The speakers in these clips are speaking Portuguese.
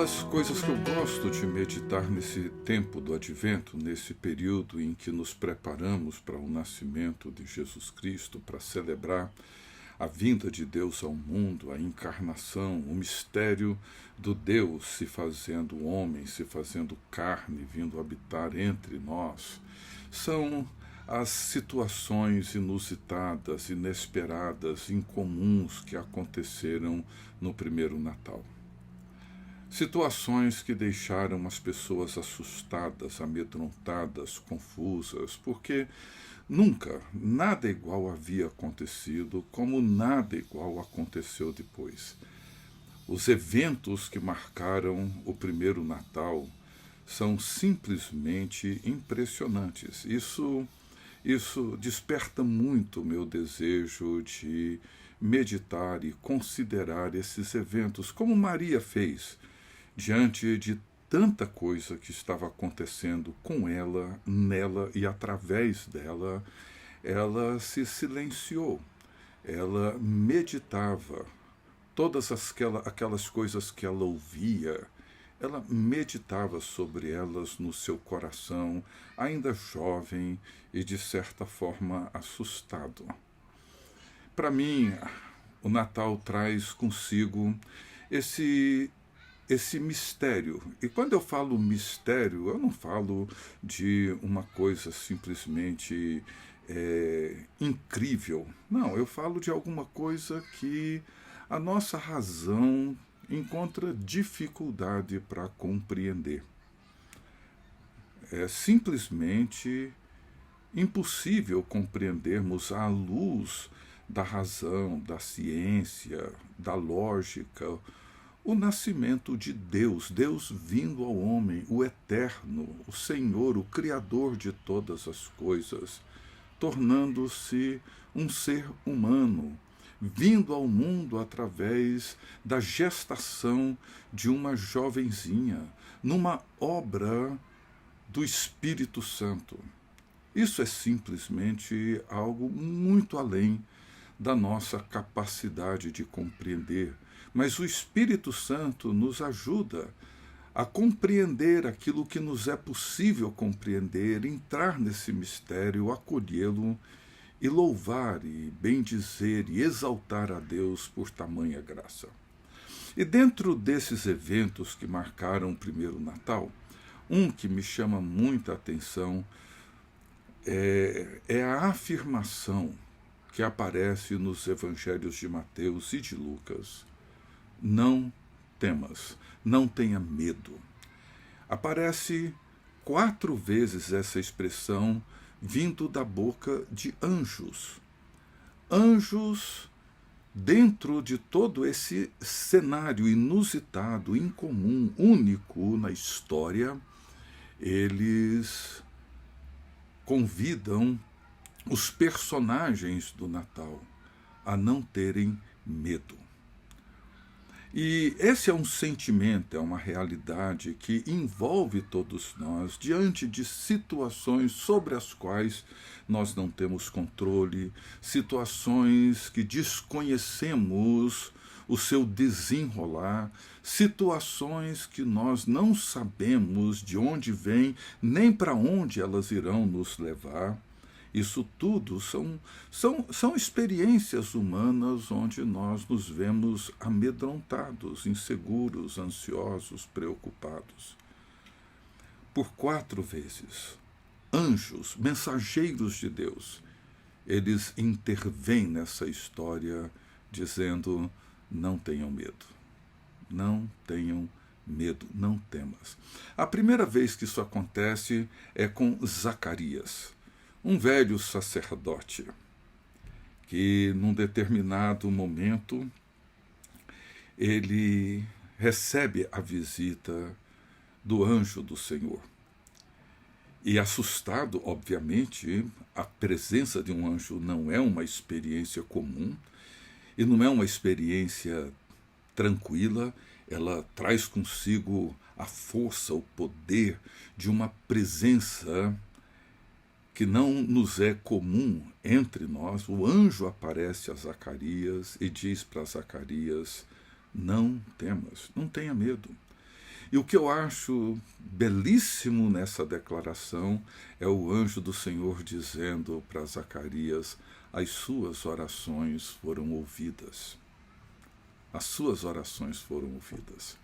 das coisas que eu gosto de meditar nesse tempo do Advento, nesse período em que nos preparamos para o nascimento de Jesus Cristo, para celebrar a vinda de Deus ao mundo, a encarnação, o mistério do Deus se fazendo homem, se fazendo carne, vindo habitar entre nós, são as situações inusitadas, inesperadas, incomuns que aconteceram no primeiro Natal. Situações que deixaram as pessoas assustadas, amedrontadas, confusas, porque nunca nada igual havia acontecido, como nada igual aconteceu depois. Os eventos que marcaram o primeiro Natal são simplesmente impressionantes. Isso desperta muito o meu desejo de meditar e considerar esses eventos, como Maria fez diante de tanta coisa que estava acontecendo com ela, nela e através dela. Ela se silenciou, ela meditava todas aquelas coisas que ela ouvia, ela meditava sobre elas no seu coração, ainda jovem e de certa forma assustado. Para mim, o Natal traz consigo esse mistério. E quando eu falo mistério, eu não falo de uma coisa simplesmente incrível. Não, eu falo de alguma coisa que a nossa razão encontra dificuldade para compreender. É simplesmente impossível compreendermos à luz da razão, da ciência, da lógica, o nascimento de Deus, Deus vindo ao homem, o Eterno, o Senhor, o Criador de todas as coisas, tornando-se um ser humano, vindo ao mundo através da gestação de uma jovenzinha, numa obra do Espírito Santo. Isso é simplesmente algo muito além da nossa capacidade de compreender, mas o Espírito Santo nos ajuda a compreender aquilo que nos é possível compreender, entrar nesse mistério, acolhê-lo e louvar e bendizer e exaltar a Deus por tamanha graça. E dentro desses eventos que marcaram o primeiro Natal, um que me chama muita atenção é a afirmação que aparece nos evangelhos de Mateus e de Lucas. Não temas, não tenha medo. Aparece 4 vezes essa expressão vindo da boca de anjos. Anjos, dentro de todo esse cenário inusitado, incomum, único na história, eles convidam os personagens do Natal a não terem medo. E esse é um sentimento, é uma realidade que envolve todos nós diante de situações sobre as quais nós não temos controle, situações que desconhecemos o seu desenrolar, situações que nós não sabemos de onde vêm, nem para onde elas irão nos levar. Isso tudo são experiências humanas onde nós nos vemos amedrontados, inseguros, ansiosos, preocupados. Por 4 vezes, anjos, mensageiros de Deus, eles intervêm nessa história dizendo: não tenham medo, não tenham medo, não temas. A primeira vez que isso acontece é com Zacarias, um velho sacerdote, que num determinado momento ele recebe a visita do anjo do Senhor. E assustado, obviamente, a presença de um anjo não é uma experiência comum, e não é uma experiência tranquila, ela traz consigo a força, o poder de uma presença que não nos é comum entre nós. O anjo aparece a Zacarias e diz para Zacarias: não temas, não tenha medo. E o que eu acho belíssimo nessa declaração é o anjo do Senhor dizendo para Zacarias: as suas orações foram ouvidas. As suas orações foram ouvidas.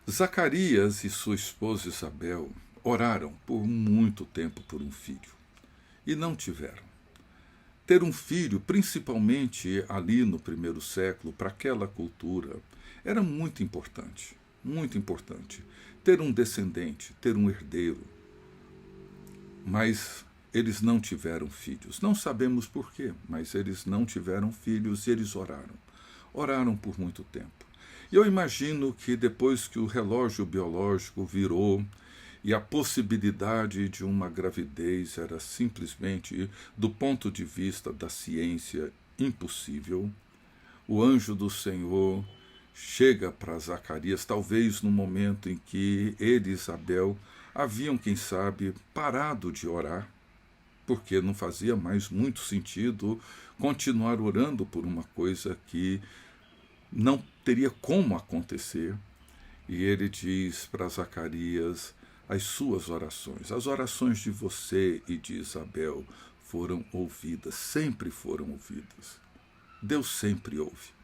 Zacarias e sua esposa Isabel oraram por muito tempo por um filho e não tiveram. Ter um filho, principalmente ali no primeiro século, para aquela cultura, era muito importante. Muito importante. Ter um descendente, ter um herdeiro. Mas eles não tiveram filhos. Não sabemos por quê, mas eles não tiveram filhos e eles oraram. Oraram por muito tempo. E eu imagino que depois que o relógio biológico virou e a possibilidade de uma gravidez era simplesmente, do ponto de vista da ciência, impossível, o anjo do Senhor chega para Zacarias, talvez no momento em que ele e Isabel haviam, quem sabe, parado de orar, porque não fazia mais muito sentido continuar orando por uma coisa que não teria como acontecer. E ele diz para Zacarias: as suas orações, as orações de você e de Isabel foram ouvidas, sempre foram ouvidas. Deus sempre ouve.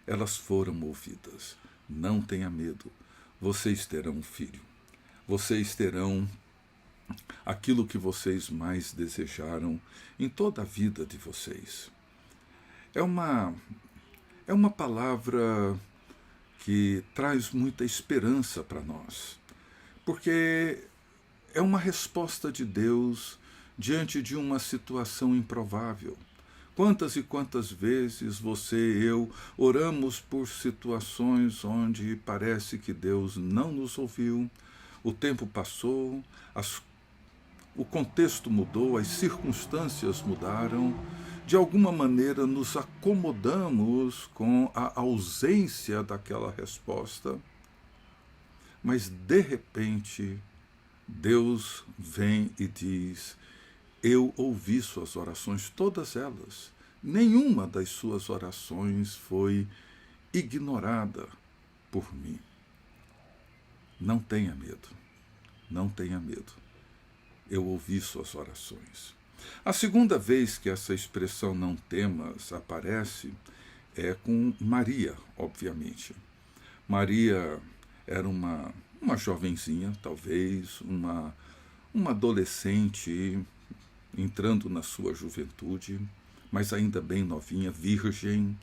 Elas foram ouvidas. Não tenha medo. Vocês terão um filho. Vocês terão aquilo que vocês mais desejaram em toda a vida de vocês. É uma palavra que traz muita esperança para nós, porque é uma resposta de Deus diante de uma situação improvável. Quantas e quantas vezes você e eu oramos por situações onde parece que Deus não nos ouviu, o tempo passou, o contexto mudou, as circunstâncias mudaram, de alguma maneira nos acomodamos com a ausência daquela resposta, mas de repente Deus vem e diz: eu ouvi suas orações, todas elas. Nenhuma das suas orações foi ignorada por mim. Não tenha medo. Não tenha medo. Eu ouvi suas orações. A segunda vez que essa expressão não temas aparece é com Maria, obviamente. Maria era uma jovenzinha, talvez, uma adolescente entrando na sua juventude, mas ainda bem novinha, virgem,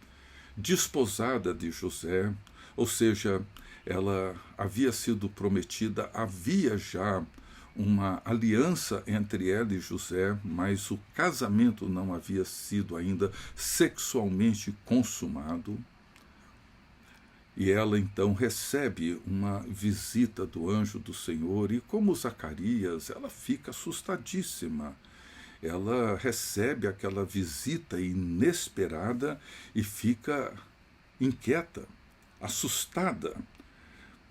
desposada de José, ou seja, ela havia sido prometida, havia já uma aliança entre ela e José, mas o casamento não havia sido ainda sexualmente consumado. E ela então recebe uma visita do anjo do Senhor e, como Zacarias, ela fica assustadíssima. Ela recebe aquela visita inesperada e fica inquieta, assustada.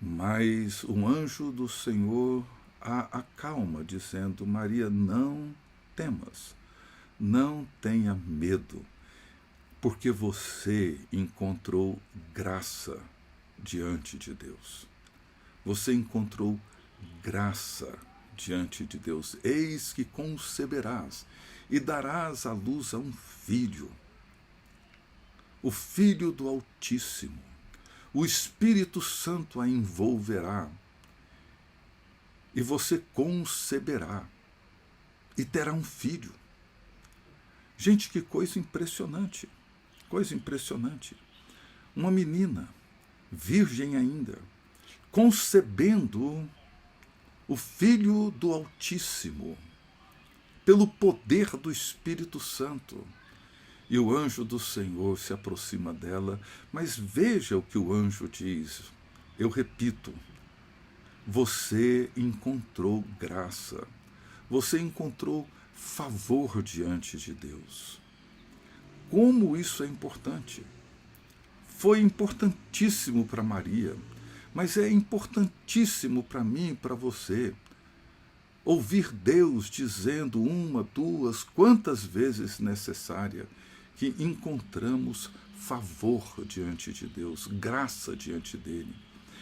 Mas o anjo do Senhor a acalma, dizendo: Maria, não temas, não tenha medo, porque você encontrou graça diante de Deus. Você encontrou graça diante de Deus. Eis que conceberás e darás à luz a um filho, o Filho do Altíssimo. O Espírito Santo a envolverá e você conceberá e terá um filho. Gente, que coisa impressionante, coisa impressionante. Uma menina, virgem ainda, concebendo o Filho do Altíssimo, pelo poder do Espírito Santo. E o anjo do Senhor se aproxima dela, mas veja o que o anjo diz. Eu repito, você encontrou graça, você encontrou favor diante de Deus. Como isso é importante! Foi importantíssimo para Maria, mas é importantíssimo para mim e para você. Ouvir Deus dizendo uma, duas, quantas vezes necessária, que encontramos favor diante de Deus, graça diante dele.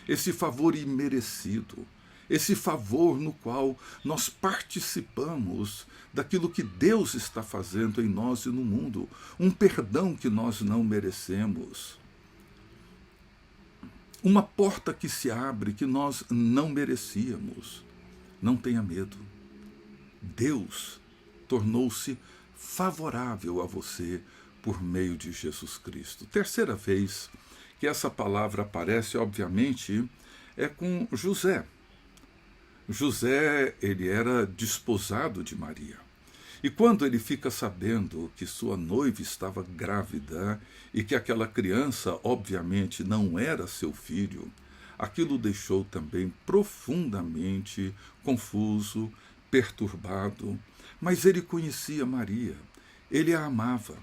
esse favor imerecido, esse favor no qual nós participamos daquilo que Deus está fazendo em nós e no mundo, um perdão que nós não merecemos, uma porta que se abre que nós não merecíamos. Não tenha medo. Deus tornou-se favorável a você por meio de Jesus Cristo. Terceira vez que essa palavra aparece, obviamente, é com José. José, ele era desposado de Maria. E quando ele fica sabendo que sua noiva estava grávida e que aquela criança, obviamente, não era seu filho, aquilo o deixou também profundamente confuso, perturbado. Mas ele conhecia Maria, ele a amava.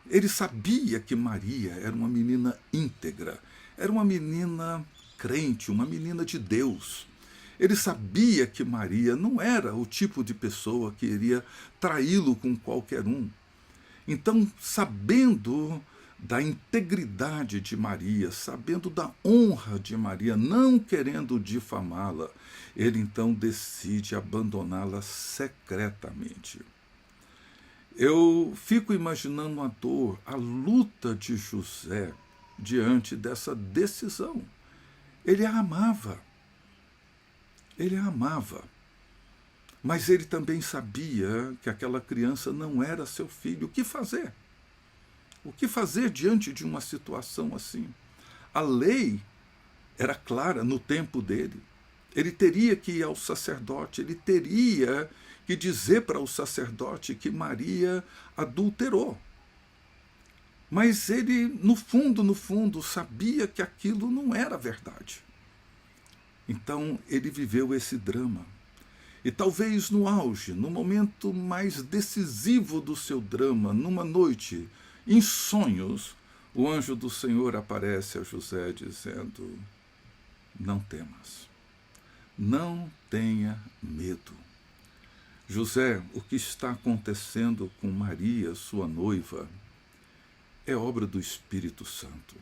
Ele sabia que Maria era uma menina íntegra, era uma menina crente, uma menina de Deus. Ele sabia que Maria não era o tipo de pessoa que iria traí-lo com qualquer um. Então, sabendo da integridade de Maria, sabendo da honra de Maria, não querendo difamá-la, ele então decide abandoná-la secretamente. Eu fico imaginando a dor, a luta de José diante dessa decisão. Ele a amava. Ele a amava, mas ele também sabia que aquela criança não era seu filho. O que fazer? O que fazer diante de uma situação assim? A lei era clara no tempo dele. Ele teria que ir ao sacerdote, ele teria que dizer para o sacerdote que Maria adulterou. Mas ele, no fundo, sabia que aquilo não era verdade. Então ele viveu esse drama. E talvez no auge, no momento mais decisivo do seu drama, numa noite, em sonhos, o anjo do Senhor aparece a José dizendo: não temas, não tenha medo. José, o que está acontecendo com Maria, sua noiva, é obra do Espírito Santo,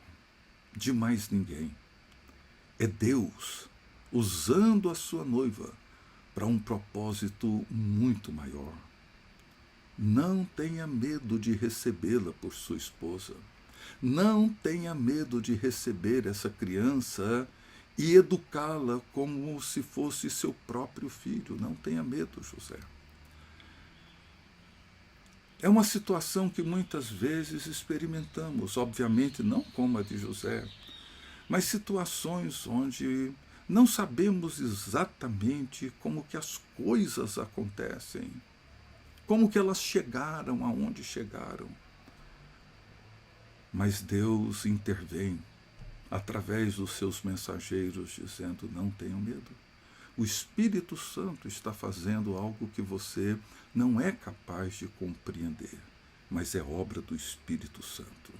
de mais ninguém. É Deus usando a sua noiva para um propósito muito maior. Não tenha medo de recebê-la por sua esposa. Não tenha medo de receber essa criança e educá-la como se fosse seu próprio filho. Não tenha medo, José. É uma situação que muitas vezes experimentamos, obviamente não como a de José, mas situações onde não sabemos exatamente como que as coisas acontecem, como que elas chegaram aonde chegaram. Mas Deus intervém através dos seus mensageiros dizendo: não tenham medo. O Espírito Santo está fazendo algo que você não é capaz de compreender, mas é obra do Espírito Santo.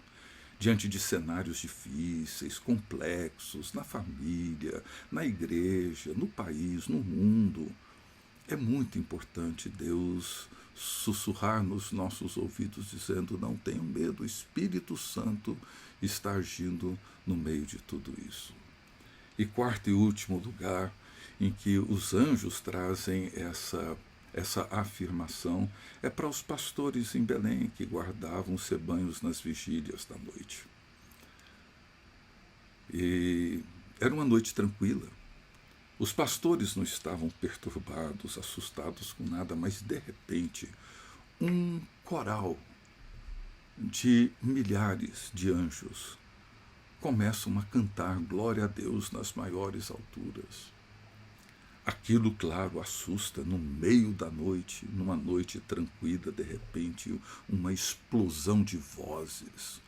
Diante de cenários difíceis, complexos, na família, na igreja, no país, no mundo, é muito importante Deus sussurrar nos nossos ouvidos dizendo: não tenham medo, o Espírito Santo está agindo no meio de tudo isso. E quarto e último lugar em que os anjos trazem essa afirmação é para os pastores em Belém que guardavam os rebanhos nas vigílias da noite. E era uma noite tranquila. Os pastores não estavam perturbados, assustados com nada, mas de repente um coral de milhares de anjos começam a cantar glória a Deus nas maiores alturas. Aquilo, claro, assusta no meio da noite, numa noite tranquila, de repente, uma explosão de vozes.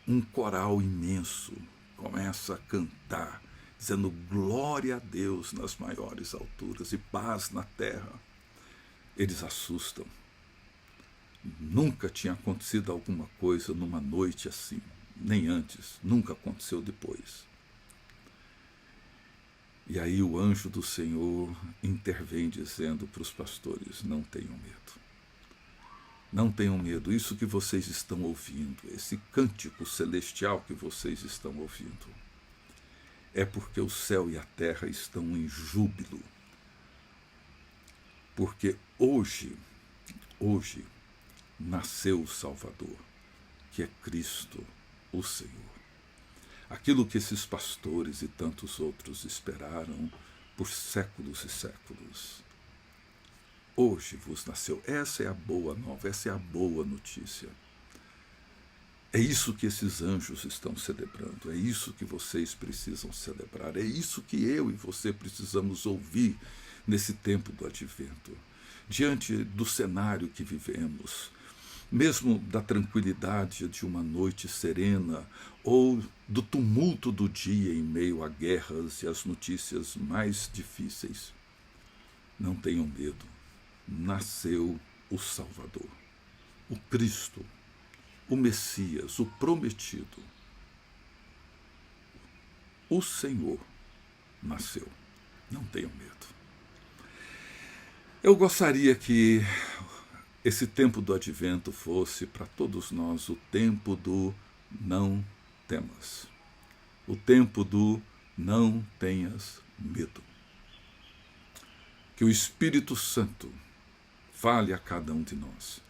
Um coral imenso começa a cantar, dizendo glória a Deus nas maiores alturas e paz na terra. Eles assustam. Nunca tinha acontecido alguma coisa numa noite assim, nem antes, nunca aconteceu depois. E aí o anjo do Senhor intervém dizendo para os pastores: não tenham medo. Não tenham medo, isso que vocês estão ouvindo, esse cântico celestial que vocês estão ouvindo, é porque o céu e a terra estão em júbilo. Porque hoje, nasceu o Salvador, que é Cristo, o Senhor. Aquilo que esses pastores e tantos outros esperaram por séculos e séculos. Hoje vos nasceu. Essa é a boa nova, essa é a boa notícia. É isso que esses anjos estão celebrando, é isso que vocês precisam celebrar, é isso que eu e você precisamos ouvir nesse tempo do advento. Diante do cenário que vivemos, mesmo da tranquilidade de uma noite serena ou do tumulto do dia em meio a guerras e as notícias mais difíceis, não tenham medo. Nasceu o Salvador, o Cristo, o Messias, o prometido. O Senhor nasceu. Não tenham medo. Eu gostaria que esse tempo do advento fosse para todos nós o tempo do não temas. O tempo do não tenhas medo. Que o Espírito Santo fale a cada um de nós,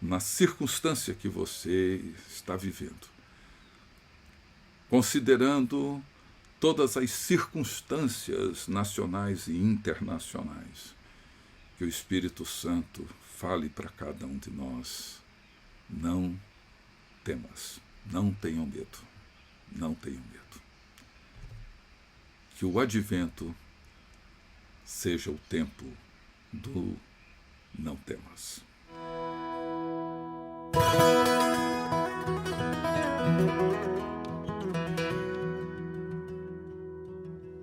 na circunstância que você está vivendo, considerando todas as circunstâncias nacionais e internacionais, que o Espírito Santo fale para cada um de nós: não temas, não tenham medo, não tenham medo. Que o advento seja o tempo do não temas.